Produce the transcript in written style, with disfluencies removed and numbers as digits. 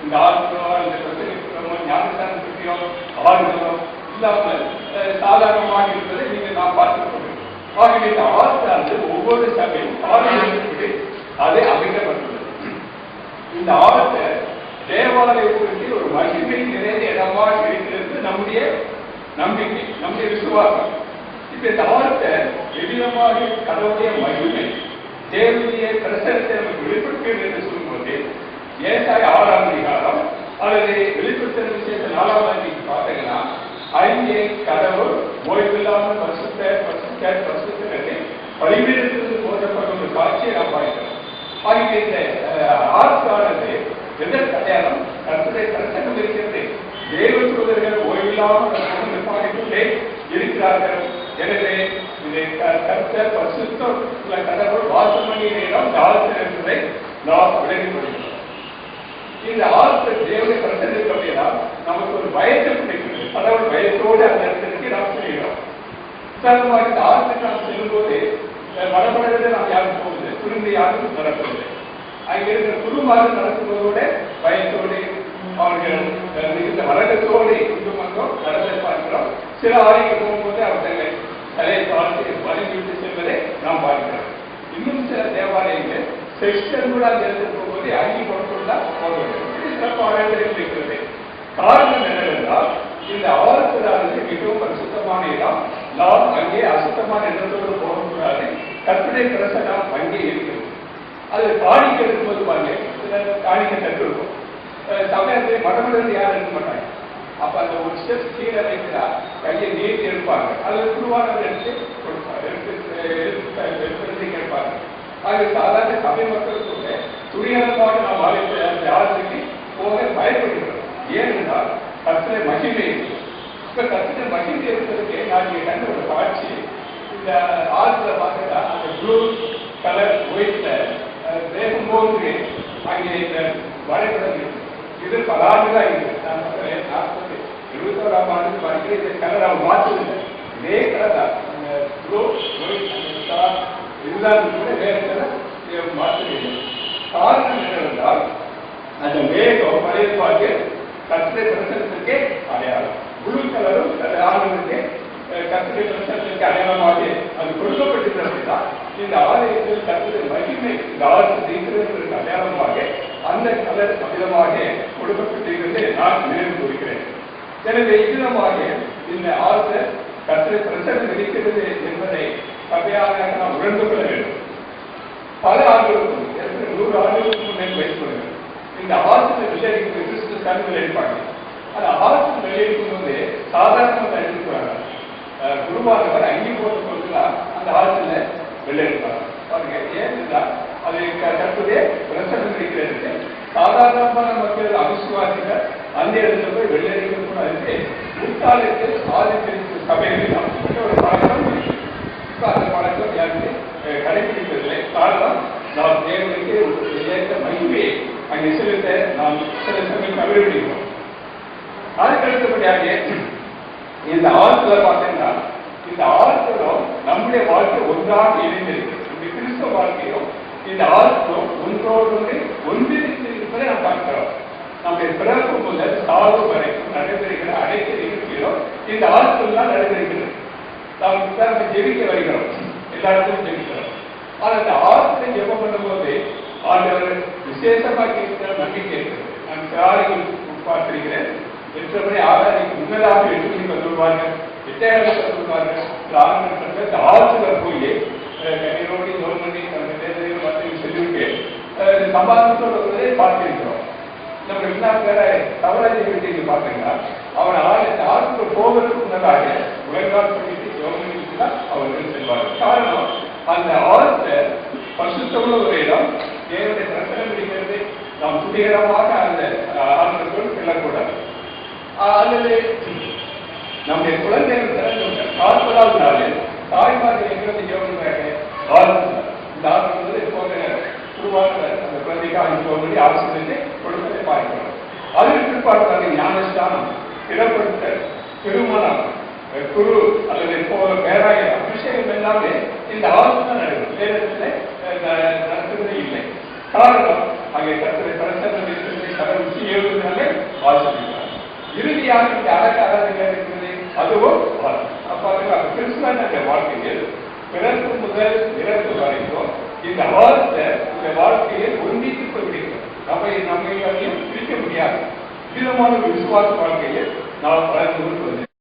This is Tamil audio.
இந்த ஆத்மோ இந்த பிரச்சனை ஞானஸ்தானம் பற்றியோ ஆளுநரோ இல்லாமல் சாதாரணமாக இருப்பதை நீங்கள் நான் பார்த்துக்கொள்கிறேன். ஆகவே இந்த ஆஸ்தானது ஒவ்வொரு சபையும் ஆலயத்திற்கு அதை அமைக்கப்பட்டுள்ளது. இந்த ஆலத்தை தேவாலயத்திற்கு ஒரு மகிமை நிறைந்த இடமாக இருக்கிறது நம்முடைய நம்பிக்கை, நம்முடைய விசுவாசம். இப்ப இந்த ஆலத்தை எளிதமாக கடவுளுடைய மகிமை தேவனுடைய பிரசனத்தை நமக்கு வெளிப்படுத்துகிறது என்று சொல்லும்போது ஏசாயா 6ஆம் அதிகாரம் அல்லது வெளிப்படுத்தின விஷயத்தை 4ஆம் அதிகாரம் பார்த்தீங்கன்னா அங்கே கடவுள் ஓய்வில்லாமல் பரிசுத்தத்தை பரிமீடத்திலிருந்து போற்றப்பட்ட ஒரு காட்சியை நாம் பார்க்கிறோம். ஆகிய இந்த ஆட்சியானது எதற்கு அடையாளம்? கர்த்தருடைய பிரசன்னம் இருக்கிறது. தேவ தூதர்கள் ஓய்வில்லாமல் நிர்மாணித்துள்ளே இருக்கிறார்கள். எனவே இதை கர்த்தர் பரிசுத்தம் உள்ள கடவுள் வாசம் பண்ணிய இடம் இந்த ஆழ்த்த என்பதை நாம் விளங்கிப்படுகிறோம். இந்த ஆழ்த்த தேவனை பிரசன்னம் இருக்க அப்படின்னா நமக்கு ஒரு பயத்தை கிடைக்கிறது. கடவுள் பயத்தோடு அந்த இடத்திற்கு நாம் செய்கிறோம். உதாரணமாக இந்த ஆழ்த்துக்கு நாம் செல்லும்போது வடபடத்தை நாம் யாரும் போகுது, குடும்ப யாரும் நடப்பதில்லை. அங்கே இருக்கிற குடும்பம் நடக்கும்போதோட பயத்தோடு அவர்கள் இந்த வழக்கத்தோடு குடும்பங்களோ நடத்தை பார்க்கிறோம். சில ஆலைக்கு போகும்போது அவர்களை தலையை பார்த்து வலிந்து செல்வதை நாம் பார்க்கிறோம். இன்னும் சில தேவாலயங்கள் செக்ஷன் கூட அந்த இடத்துக்கு போகும்போது அங்கி கொடுத்துதான் போக வேண்டும். இது சிறப்பாக இருக்கிறது. காரணம் என்னவென்றால் இந்த ஆலோசனை மிகவும் பரிசுத்தமான இடம். நாம் அங்கே அசுத்தமான இடத்தோடு போகக்கூடாது. கர்த்தருடைய பிரசனம் அங்கே இருக்கிறது. அது காணிக்க இருக்கும்போது பாருங்க, காணிக்க தட்டு இருக்கும். சமயத்தில் மடமடல் யாரும் இருக்க மாட்டாங்க. அப்ப அந்த ஒரு ஸ்டெப் கீழே வைக்கிறா கையை நீட்டி எடுப்பாங்க. அதில் குருவானவர் எடுத்து கொடுப்பாங்க, எடுத்து கேட்பாங்க. அது சாதாரண சபை மக்களுக்கு துணிகரமாக நாம் ஆலயத்துக்கு போக பயப்படுகிறோம். ஏனென்றால் கர்த்தரை மகிமை இருக்கு. இப்ப கர்த்தரை மகிமை இருக்கிறதுக்கு நான் இங்கே கண்ட ஒரு காட்சி, இந்த ஆத்துல பார்த்தா அந்த ப்ளூ கலர் ஒயிட்ல வேகம் போது அங்கே இந்த வரைபடம் இருக்கு. இது பல ஆண்டுதான் இருக்கு. நான் 71ஆம் ஆண்டு பார்க்கிறேன். இந்த கலர் அவன் மாற்றவில்லை. இதே கலர் தான் ப்ளூ ஒயிட் இதுதான் கூட வேற கலர் மாற்றவில்லை. காரணம் என்னவென்றால் அந்த மேகம் பழைய பார்த்து கர்த்தரை பிரசனத்திற்கே அடையாளம். ப்ளூ கலரும் ஆளுநருக்கு கர்த்தரை பிரசனத்திற்கு அடையாளமாக அது கொடுக்கப்பட்டிருக்கிறதா இந்த ஆலயத்தில் கர்த்தரை மகிமை இந்த ஆலயத்தில் இருக்கிறதற்கு அடையாளமாக அந்த கலர் அமிதமாக கொடுக்கப்பட்டிருக்கிறது நான் நினைவு கூறுகிறேன். எனவே இவ்விதமாக இந்த ஆலய கர்த்தரை பிரசனம் இருக்கிறது என்பதை சபையாக நாம் உணர்ந்து கொள்ள வேண்டும். பல ஆண்டுகளுக்கு 100 ஆண்டுகளுக்கு முன்னே வைத்துக் கொள்ளுங்கள். இந்த ஆலயத்தில் வெள்ளையடிக்கும் கிறிஸ்து சாமிகள் எடுப்பாங்க. அந்த ஆலயத்தில் வெள்ளையடிக்கும் போது சாதாரணமாக எடுக்கிறாங்க. குருவானவர் அங்கி போட்டுக் கொண்டுதான் அந்த ஆலயத்தில் வெள்ளையடிப்பாங்க. பாருங்க, ஏனென்றால் அது கர்த்தருடைய பிரசனம் இருக்கிறது. சாதாரணமான மக்கள் அவிசுவாசிகள் அந்த இடத்துல போய் வெள்ளையடிக்க கூடாது. முற்காலத்தில் ஆலயத்திற்கு சபைகளில் ஒரு பழக்கம் இருக்கு. இப்ப அந்த பழக்கம் யாருமே கடைபிடிப்பதில்லை. காரணம் நாம் தேவனுக்கு ஏற்ற மகிமையை அங்கே செலுத்த நாம் சில சமயம் தவறிவிடுகிறோம். அதுக்கு அடுத்தபடியாக இந்த ஆழ்த்துல பார்த்தீங்கன்னா இந்த ஆழ்த்தலும் நம்முடைய வாழ்க்கை ஒன்றாக இணைந்திருக்கு. இந்த கிறிஸ்தவ வாழ்க்கையும் இந்த ஆழ்த்தம் ஒன்றோடு ஒன்றிணைந்து இருப்பதை நாம் பார்க்கிறோம். நம்முடைய பிறப்பு முதல் சாவு வரைக்கும் நடைபெறுகிற அனைத்து நிகழ்ச்சிகளும் இந்த ஆழ்த்தல் தான் நடைபெறுகிறது. நாம் ஜெபிக்க வருகிறோம், எல்லா இடத்திலும் ஜெபிக்கிறோம். ஆனால் அந்த ஆழ்த்தை ஜெபம் பண்ணும்போது ஆண்டவர் விசேஷமாக இருக்கிற நம்பிக்கை இருக்கிறது. நான் காலையில் பார்த்திருக்கிறேன். எத்தனை ஆராய்ச்சிக்கு முன்னதாக 8 மணிக்கு வந்துள்வார்கள், 8 வந்துள்வார்கள். ஆண்கள் ஆற்றுல போய் கண்ணீரோடி 1 மணி தேர்தல் சொல்லிவிட்டு சம்பாதித்தோடு வருவதை பார்த்திருக்கிறோம். நம்ம என்ன பேர தவறாக வீட்டுக்கு பார்த்தீங்கன்னா அவன் ஆற்றுல போவதற்கு முன்னதாக உலகால் பண்ணிட்டு கவர்மெண்ட் தான் அவர்கள் செல்வார்கள். காரணம் அந்த ஆழ்த்த பரிசுத்தமுள்ள ஒரு இடம், தேவனுடைய பிரசனம் இருக்கிறது. நாம் சுத்திகரமாக அந்த ஆற்றுக்குள் செல்லக்கூடாது. அல்லது நம்முடைய குழந்தைகள் 40வது நாள் தாய்மார்கள் எங்கிருந்து ஜெவனுக்காக ஆரம்பித்தார். இந்த ஆரம்பித்தது எப்போது குருவாக அந்த குழந்தைக்கு 5 மணி ஆசிரியத்தை கொடுப்பதை பார்க்கிறோம். அதற்கு பிற்பாடு ஞானஸ்தானம், இடப்படுத்தல், திருமணம், குரு அல்லது பேராய அபிஷேகம் எல்லாமே இந்த ஆலோசனை நடக்கும். வேதத்தில் நடத்துவதே இல்லை. காரணம் அங்கே கர்த்தரை பிரசன்னம் இருக்கிறது, கடவுள் 70 நாளே வாசிக்கிறார். இறுதியாக இந்த அடக்க இருக்கிறது, அதுவும் பார்த்தீங்கன்னா கிறிஸ்துவனுடைய வாழ்க்கையில் பிறப்பு முதல் இறப்பு வரைக்கும் இந்த வார்த்தை இந்த வாழ்க்கையை ஒன்றித்து போய்விடுகிறது. நம்மை பிரிக்க முடியாது. விதமான விசுவாச வாழ்க்கையை நாம் வளர்ந்து கொண்டு